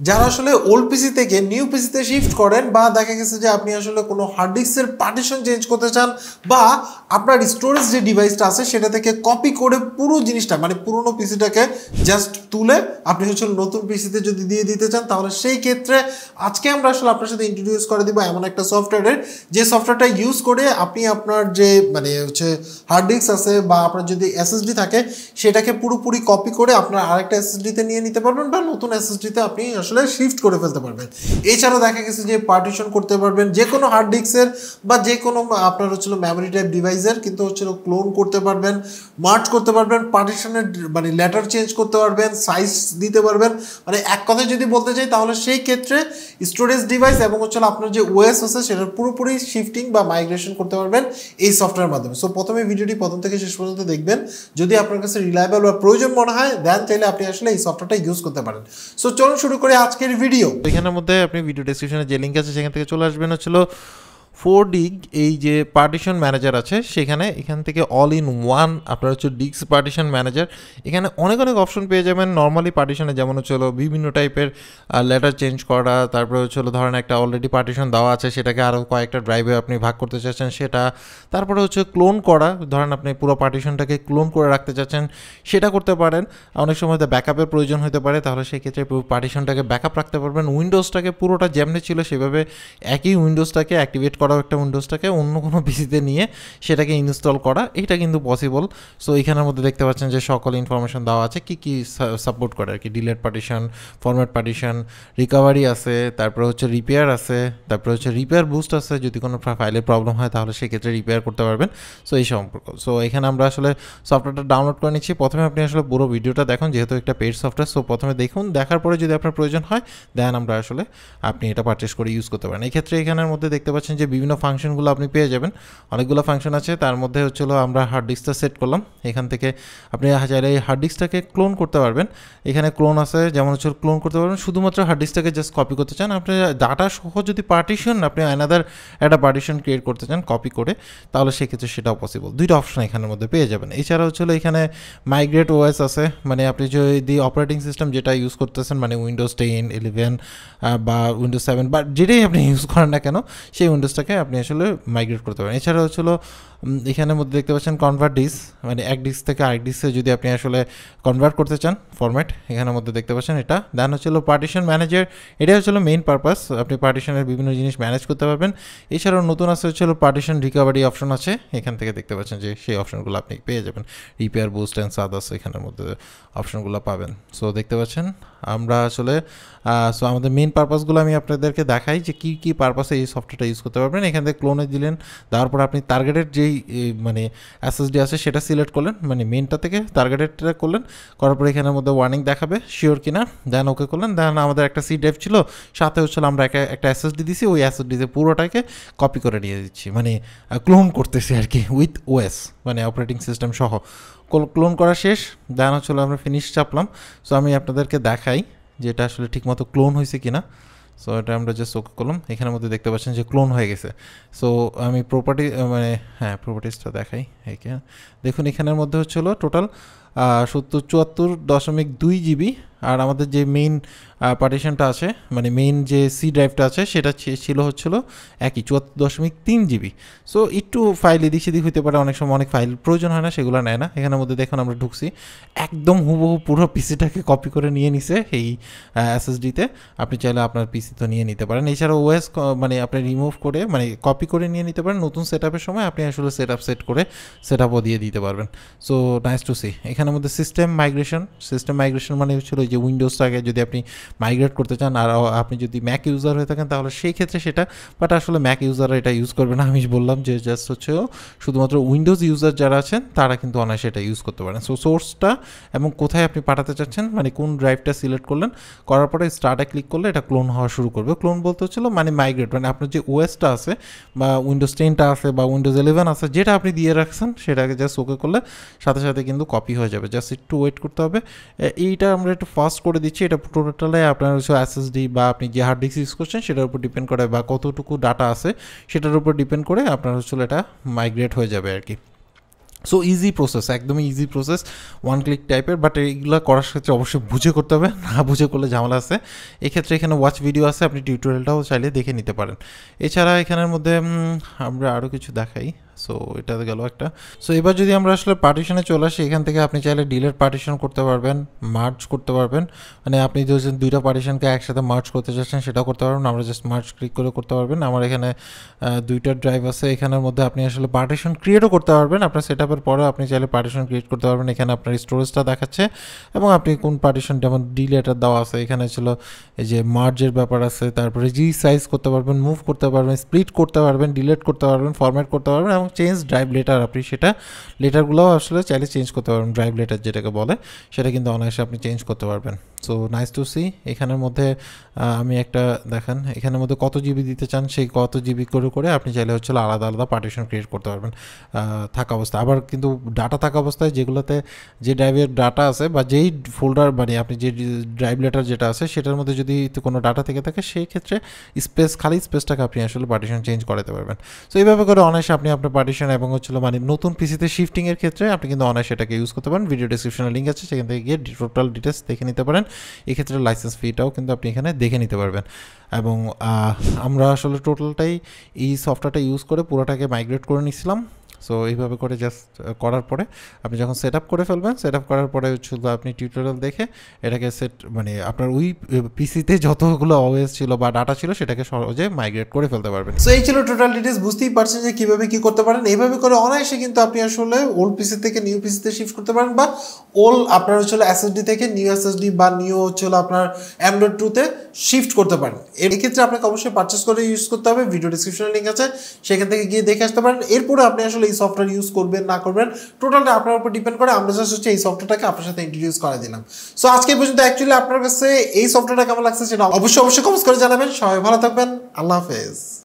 যারা আসলে ওল্ড পিসি থেকে নিউ পিসিতে শিফট করেন বা দেখা গেছে যে আপনি আসলে কোনো হার্ড ডিস্কের পার্টিশন চেঞ্জ করতে চান বা আপনার স্টোরেজ যে ডিভাইসটা আছে সেটা থেকে কপি করে পুরো জিনিসটা মানে পুরোনো পিসিটাকে জাস্ট তুলে আপনি হচ্ছে নতুন পিসিতে যদি দিয়ে দিতে চান, তাহলে সেই ক্ষেত্রে আজকে আমরা আসলে আপনার সাথে ইন্ট্রোডিউস করে দিব এমন একটা সফটওয়্যারের যে সফটওয়্যারটা ইউজ করে আপনি আপনার যে মানে হচ্ছে হার্ড ডিস্ক আছে বা আপনার যদি এসএসডি থাকে সেটাকে পুরোপুরি কপি করে আপনার আরেকটা এসএসডিতে নিয়ে নিতে পারবেন বা নতুন এসএসডিতে আপনি আসলে শিফট করে ফেলতে পারবেন। এছাড়াও দেখা গেছে যে পার্টিশন করতে পারবেন যে কোনো হার্ড ডিস্কের বা যে কোনো আপনার হচ্ছিল মেমোরি টাইপ ডিভাইসের, কিন্তু হচ্ছিল ক্লোন করতে পারবেন, মার্জ করতে পারবেন, পার্টিশনের মানে লেটার চেঞ্জ করতে পারবেন, সাইজ দিতে পারবেন। মানে এক কথায় যদি বলতে চাই তাহলে সেই ক্ষেত্রে স্টোরেজ ডিভাইস এবং হচ্ছিল আপনার যে ওএস আছে সেটার পুরোপুরি শিফটিং বা মাইগ্রেশন করতে পারবেন এই সফটওয়্যারের মাধ্যমে। সো প্রথমে ভিডিওটি প্রথম থেকে শেষ পর্যন্ত দেখবেন, যদি আপনার কাছে রিলায়েবল বা প্রয়োজন মনে হয় দেন চাইলে আপনি আসলে এই সফটওয়্যারটা ইউজ করতে পারেন। সো চলুন শুরু করি আজকের ভিডিও। এখানের মধ্যে আপনি ভিডিও ডেসক্রিপশনে যে লিঙ্ক আছে সেখান থেকে চলে আসবেন হচ্ছিল 4dig এই যে পার্টিশন ম্যানেজার আছে সেখানে, এখান থেকে অল ইন ওয়ান আপনার হচ্ছে ডিস্ক পার্টিশন ম্যানেজার। এখানে অনেক অপশন পেয়ে যাবেন নর্মালি পার্টিশনে, যেমন হচ্ছিল বিভিন্ন টাইপের লেটার চেঞ্জ করা, তারপরে হচ্ছিল ধরেন একটা অলরেডি পার্টিশন দেওয়া আছে সেটাকে আরও কয়েকটা ড্রাইভে আপনি ভাগ করতে চাচ্ছেন সেটা, তারপরে হচ্ছে ক্লোন করা, ধরেন আপনি পুরো পার্টিশনটাকে ক্লোন করে রাখতে চাচ্ছেন সেটা করতে পারেন। অনেক সময় তো ব্যাকআপের প্রয়োজন হতে পারে, তাহলে সেক্ষেত্রে পার্টিশনটাকে ব্যাকআপ রাখতে পারবেন। উইন্ডোজটাকে পুরোটা যেমনি ছিল সেভাবে একই উইন্ডোজটাকে অ্যাক্টিভেট করা, একটা উইন্ডোজটাকে অন্য কোনো পিসিতে নিয়ে সেটাকে ইনস্টল করা, এটা কিন্তু পসিবল। সো এখানের মধ্যে দেখতে পাচ্ছেন যে সকল ইনফরমেশন দেওয়া আছে কী কী সাপোর্ট করে আর কি। Delete partition, format partition, recovery আছে, তারপরে হচ্ছে রিপেয়ার আছে, তারপরে হচ্ছে রিপেয়ার বুস্ট আছে, যদি কোনো ফাইলের প্রবলেম হয় তাহলে সেক্ষেত্রে রিপেয়ার করতে পারবেন। সো এই সম্পর্ক। সো এখানে আমরা আসলে সফটওয়্যারটা ডাউনলোড করে নিচ্ছি। প্রথমে আপনি আসলে পুরো ভিডিওটা দেখুন, যেহেতু একটা পেইড সফটওয়্যার। সো প্রথমে দেখুন, দেখার পরে যদি আপনার প্রয়োজন হয় দেন আমরা আসলে আপনি এটা পারচেস করে ইউজ করতে পারেন। এই ক্ষেত্রে এখানের মধ্যে দেখতে পাচ্ছেন যে বিভিন্ন ফাংশনগুলো আপনি পেয়ে যাবেন, অনেকগুলো ফাংশন আছে। তার মধ্যে হচ্ছিল আমরা হার্ড ডিস্কটা সেট করলাম, এখান থেকে আপনি চাইলে এই হার্ড ডিস্কটাকে ক্লোন করতে পারবেন। এখানে ক্লোন আছে, যেমন হচ্ছে ক্লোন করতে পারবেন শুধুমাত্র হার্ড ডিস্কটাকে জাস্ট কপি করতে চান আপনি, ডাটা সহ যদি পার্টিশন আপনি অ্যানাদার একটা পার্টিশন ক্রিয়েট করতে চান কপি করে, তাহলে সেক্ষেত্রে সেটাও পসিবল। দুইটা অপশন এখানের মধ্যে পেয়ে যাবেন। এছাড়া হচ্ছিল এখানে মাইগ্রেট ওএস আছে, মানে আপনি যদি অপারেটিং সিস্টেম যেটা ইউজ করতেছেন মানে উইন্ডোজ 10, 11 বা উইন্ডোজ 7 বা যেটাই আপনি ইউজ করেন না কেন সেই উইন্ডোজটাকে আপনি আসলে মাইগ্রেট করতে পারেন। এছাড়া হচ্ছিল এখানের মধ্যে দেখতে পাচ্ছেন কনভার্ট ডিস্ক, মানে এক ডিস্ক থেকে আরেক ডিস্কে যদি আপনি আসলে কনভার্ট করতে চান ফরম্যাট, এখানের মধ্যে দেখতে পাচ্ছেন এটা। দেন হচ্ছিল পার্টিশন ম্যানেজার, এটাই হচ্ছিল মেইন পারপাস, আপনি পার্টিশনের বিভিন্ন জিনিস ম্যানেজ করতে পারবেন। এছাড়াও নতুন আছে হচ্ছিল পার্টিশন রিকভারি অপশন আছে, এখান থেকে দেখতে পাচ্ছেন যে সেই অপশনগুলো আপনি পেয়ে যাবেন। রিপেয়ার বুস্ট অ্যান্ড সাদাস এখানের মধ্যে অপশনগুলো পাবেন। সো দেখতে পাচ্ছেন আমরা আসলে সো আমাদের মেইন পারপাসগুলো আমি আপনাদেরকে দেখাই যে কী কী পারপাসে এই সফটওয়্যারটা ইউজ করতে পারবেন। এখান থেকে ক্লোনে দিলেন, দেওয়ার পর আপনি টার্গেটেড যেই মানে এসএসডি আছে সেটা সিলেক্ট করলেন, মানে মেইনটা থেকে টার্গেটেডটা করলেন, করার পর এখানের মধ্যে ওয়ার্নিং দেখাবে শিওর কিনা, দেন ওকে করলেন। দেন আমাদের একটা সি ড্রাইভ ছিল, সাথে হচ্ছিল আমরা একটা এসএসডি দিছি, ওই এসএসডিতে পুরোটাকে কপি করে নিয়ে দিচ্ছি, মানে ক্লোন করতেছি আর কি উইথ ওএস মানে অপারেটিং সিস্টেম সহ। ক্লোন করা শেষ, দেন হচ্ছিল আমরা ফিনিশ চাপলাম। সো আমি আপনাদেরকে দেখাই যে এটা আসলে ঠিকমতো ক্লোন হয়েছে কিনা। সো এটা আমরা জাস্ট ওকে করলাম, এখানের মধ্যে দেখতে পাচ্ছেন যে ক্লোন হয়ে গেছে। সো আমি প্রপার্টি মানে প্রপার্টিসটা দেখাই। দেখুন এখানের মধ্যে হচ্ছিল টোটাল 74.2 জিবি, আর আমাদের যে মেইন পার্টিশনটা আছে মানে মেইন যে সি ড্রাইভটা আছে সেটা ছিল হচ্ছিল একই 74.3 জিবি। সো একটু ফাইল এদিক সেদিক হতে পারে, অনেক সময় অনেক ফাইল প্রয়োজন হয় না, সেগুলো নেয় না। এখানের মধ্যে দেখুন আমরা ঢুকছি, একদম হুবহু পুরো পিসিটাকে কপি করে নিয়ে নিছে এই এসএসডিতে। আপনি চাইলে আপনার পিসি তো নিয়ে নিতে পারেন। এছাড়া ওএস মানে আপনি রিমুভ করে মানে কপি করে নিয়ে নিতে পারেন, নতুন সেট আপের সময় আপনি আসলে সেট করে সেট আপও দিয়ে দিতে পারবেন। So nice to see. এখানের মধ্যে সিস্টেম মাইগ্রেশন মানে হচ্ছিল যে উইন্ডোজটাকে যদি আপনি মাইগ্রেট করতে চান, আর আপনি যদি ম্যাক ইউজার হয়ে থাকেন তাহলে সেই ক্ষেত্রে সেটা, বাট আসলে ম্যাক ইউজাররা এটা ইউজ করবে না। আমি বললাম যে জাস্ট হচ্ছে শুধুমাত্র উইন্ডোজ ইউজার যারা আছেন তারা কিন্তু অনায়াসে এটা ইউজ করতে পারেন। সো সোর্সটা এবং কোথায় আপনি পাঠাতে চাচ্ছেন মানে কোন ড্রাইভটা সিলেক্ট করলেন, করার পরে স্টার্টে ক্লিক করলে এটা ক্লোন হওয়া শুরু করবে। ক্লোন বলতে হচ্ছিল মানে মাইগ্রেট, মানে আপনার যে ওএসটা আছে বা উইন্ডোজ 10টা আছে বা উইন্ডোজ 11 আছে যেটা আপনি দিয়ে রাখছেন সেটাকে জাস্ট ওকে করলে সাথে সাথে কিন্তু কপি হয়ে যাবে। জাস্ট একটু ওয়েট করতে হবে। এইটা আমরা একটু ফাস্ট করে দিচ্ছি, এটা টোটালে আপনার হচ্ছে এসএসডি বা আপনি যে হার্ড ডিস্ক ইউজ করছেন সেটার উপর ডিপেন্ড করে বা কতটুকু ডাটা আছে সেটার উপর ডিপেন্ড করে আপনার হচ্ছে এটা মাইগ্রেট হয়ে যাবে আর কি। সো ইজি প্রসেস, একদমই ইজি প্রসেস, ওয়ান ক্লিক টাইপের। বাট এইগুলো করার ক্ষেত্রে অবশ্যই বুঝে করতে হবে, না বুঝে করলে ঝামেলা আছে। এক্ষেত্রে এখানে ওয়াচ ভিডিও আছে, আপনি টিউটোরিয়ালটাও চাইলে দেখে নিতে পারেন। এছাড়া এখানের মধ্যে আমরা আরও কিছু দেখাই। সো এটা গেল একটা। সো এবার যদি আমরা আসলে পার্টিশনে চলে আসি, এখান থেকে আপনি চাইলে ডিলেট পার্টিশন করতে পারবেন, মার্জ করতে পারবেন। মানে আপনি যদি দুইটা পার্টিশনকে একসাথে মার্জ করতে চাচ্ছেন সেটাও করতে পারবেন, আমরা জাস্ট মার্জ ক্লিক করে করতে পারবেন। আমার এখানে দুইটা ড্রাইভ আছে, এখানের মধ্যে আপনি আসলে পার্টিশন ক্রিয়েটও করতে পারবেন। আপনার সেট আপের পরেও আপনি চাইলে পার্টিশন ক্রিয়েট করতে পারবেন। এখানে আপনার স্টোরেজটা দেখাচ্ছে এবং আপনি কোন পার্টিশন, যেমন ডিলেটার দেওয়া আছে, এখানে ছিল এই যে মার্জের ব্যাপার আছে, তারপরে জি সাইজ করতে পারবেন, মুভ করতে পারবেন, স্প্লিট করতে পারবেন, ডিলেট করতে পারবেন, ফরম্যাট করতে পারবেন এবং চেঞ্জ ড্রাইভ লেটার, আপনি সেটা লেটারগুলোও আসলে চাইলে চেঞ্জ করতে পারবেন। ড্রাইভ লেটার যেটাকে বলে সেটা কিন্তু অনায়াসে আপনি চেঞ্জ করতে পারবেন। So nice to see. এখানের মধ্যে আমি একটা দেখেন, এখানের মধ্যে কত জিবি দিতে চান সেই কত জিবি করে করে আপনি চাইলে হচ্ছে আলাদা আলাদা পার্টিশন ক্রিয়েট করতে পারবেন থাকা অবস্থায়। আবার কিন্তু ডাটা থাকা অবস্থায় যেগুলোতে যে ড্রাইভের ডাটা আছে বা যেই ফোল্ডার, মানে আপনি যে ড্রাইভ লেটার যেটা আছে সেটার মধ্যে যদি কোনো ডাটা থেকে থাকে সেই ক্ষেত্রে স্পেস, খালি স্পেসটাকে আপনি আসলে পার্টিশন চেঞ্জ করাতে পারবেন। সো এইভাবে করে অনায়াসে আপনি আপনার পার্টিশন এবং মানে নতুন পিসিতে শিফটিংয়ের ক্ষেত্রে আপনি কিন্তু অনায়াসে এটাকে ইউজ করতে পারেন। ভিডিও ডেসক্রিপশনে লিঙ্ক আছে, সেখান থেকে গিয়ে টোটাল ডিটেলস দেখে নিতে পারেন। এক্ষেত্রে লাইসেন্স ফিটাও কিন্তু আপনি এখানে দেখে নিতে পারবেন। এবং আমরা আসলে টোটালটাই এই সফটওয়্যারটা ইউজ করে পুরোটাকে মাইগ্রেট করে নিয়েছিলাম। সো এইভাবে করে জাস্ট করার পরে আপনি যখন সেট আপ করে ফেলবেন, সেট আপ করার পরে শুধু আপনি টিউটোরিয়াল দেখে এটাকে মানে আপনার ওই পিসিতে যতগুলো ওএস ছিল বা ডাটা ছিল সেটাকে সহজে মাইগ্রেট করে ফেলতে পারবেন। সো এই ছিল টোটাল ডিটেলস। বুঝতেই পারছেন যে কীভাবে কী করতে পারেন। এইভাবে করে অনায়াসে কিন্তু আপনি আসলে ওল্ড পিসি থেকে নিউ পিসিতে শিফট করতে পারেন, বা ওল্ড আপনার হচ্ছিল এসএসডি থেকে নিউ এসএসডি বা নিউ হচ্ছিল আপনার M.2-তে শিফট করতে পারেন। এক্ষেত্রে আপনাকে অবশ্যই পারচেস করে ইউজ করতে হবে। ভিডিও ডিসক্রিপশনে লিঙ্ক আছে, সেখান থেকে গিয়ে দেখে আসতে পারেন। এরপরে আপনি আসলে এই সফটওয়্যার ইউজ করবেন না করবেন টোটালটা আপনার উপর ডিপেন্ড করে। আমরা জাস্ট হচ্ছে এই সফটওয়্যারটাকে আপনার সাথে ইন্ট্রোডিউস করে দিলাম। সো আজকে পর্যন্ত অ্যাকচুয়ালি আপনার কাছে এই সফটওয়্যারটা কেমন লাগছে সেটা অবশ্যই কমেন্টস করে জানাবেন। সবাই ভালো থাকবেন, আল্লাহ হাফেজ।